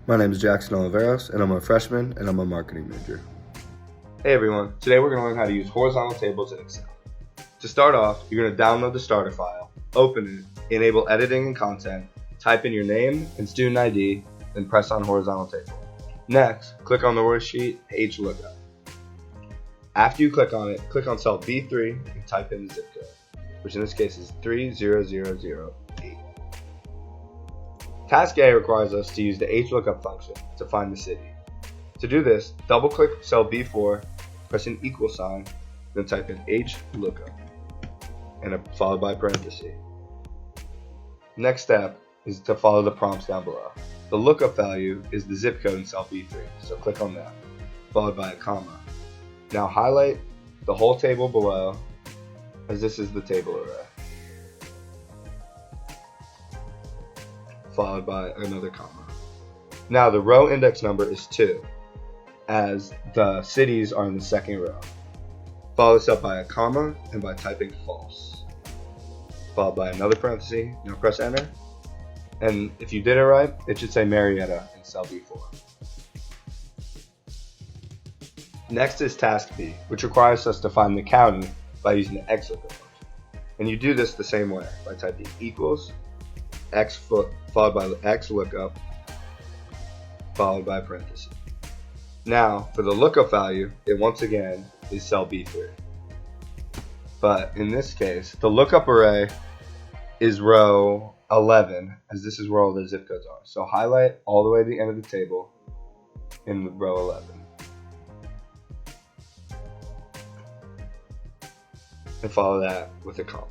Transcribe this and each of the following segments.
My name is Jackson Oliveros, and I'm a freshman, and I'm a marketing major. Hey everyone, today we're going to learn how to use horizontal tables in Excel. To start off, you're going to download the starter file, open it, enable editing and content, type in your name and student ID, then press on horizontal table. Next, click on the worksheet HLOOKUP. After you click on it, click on cell B3 and type in the zip code, which in this case is 30008. Task A requires us to use the HLOOKUP function to find the city. To do this, double-click cell B4, press an equal sign, then type in HLOOKUP, and followed by parenthesis. Next step is to follow the prompts down below. The lookup value is the zip code in cell B3, so click on that, followed by a comma. Now highlight the whole table below, as this is the table array, followed by another comma. Now the row index number is 2, as the cities are in the second row. Follow this up by a comma and by typing false, followed by another parenthesis. Now press enter, and if you did it right, it should say Marietta in cell B4. Next is task B, which requires us to find the county by using the XLOOKUP function. And you do this the same way, by typing equals X followed by the XLOOKUP, followed by parenthesis. Now, for the lookup value, it once again is cell B3. But in this case, the lookup array is row 11, as this is where all the zip codes are. So highlight all the way to the end of the table in row 11. And follow that with a comma.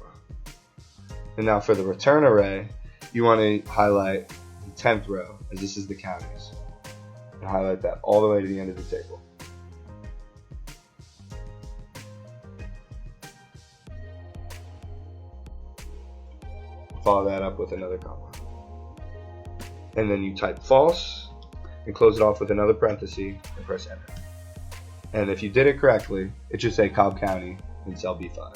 And now for the return array, you want to highlight the 10th row, as this is the counties. And highlight that all the way to the end of the table. Follow that up with another comma. And then you type false and close it off with another parenthesis and press enter. And if you did it correctly, it should say Cobb County in cell B5.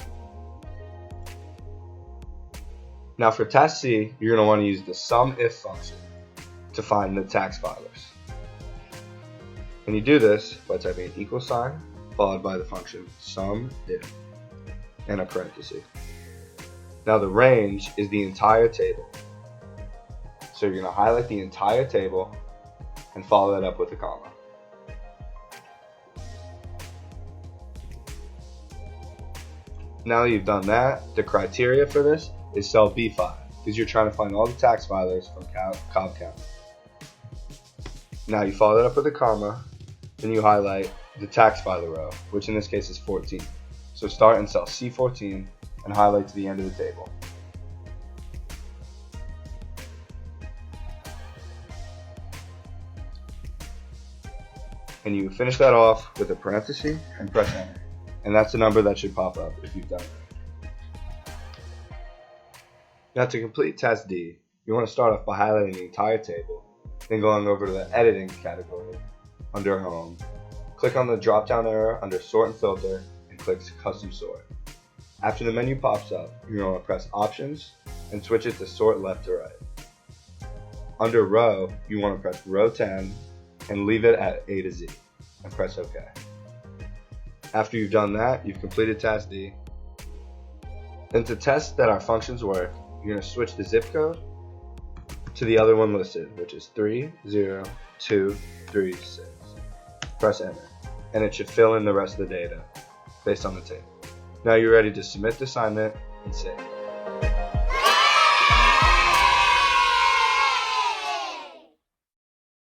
Now for task C, you're going to want to use the SUMIF function to find the tax filers. And you do this by typing an equal sign, followed by the function SUMIF, and a parenthesis. Now the range is the entire table. So you're going to highlight the entire table and follow that up with a comma. Now that you've done that, the criteria for this is cell B5, because you're trying to find all the tax filers from Cobb County. Now you follow that up with a comma, and you highlight the tax filer row, which in this case is 14. So start in cell C14 and highlight to the end of the table. And you finish that off with a parenthesis and press enter. And that's the number that should pop up if you've done it. Now to complete task D, you want to start off by highlighting the entire table, then going over to the editing category under home. Click on the drop down arrow under sort and filter and click custom sort. After the menu pops up, you're going to press options and switch it to sort left to right. Under row, you want to press row 10 and leave it at A to Z and press OK. After you've done that, you've completed task D. And to test that our functions work, you're going to switch the zip code to the other one listed, which is 30236. Press enter, and it should fill in the rest of the data based on the table. Now you're ready to submit the assignment and save.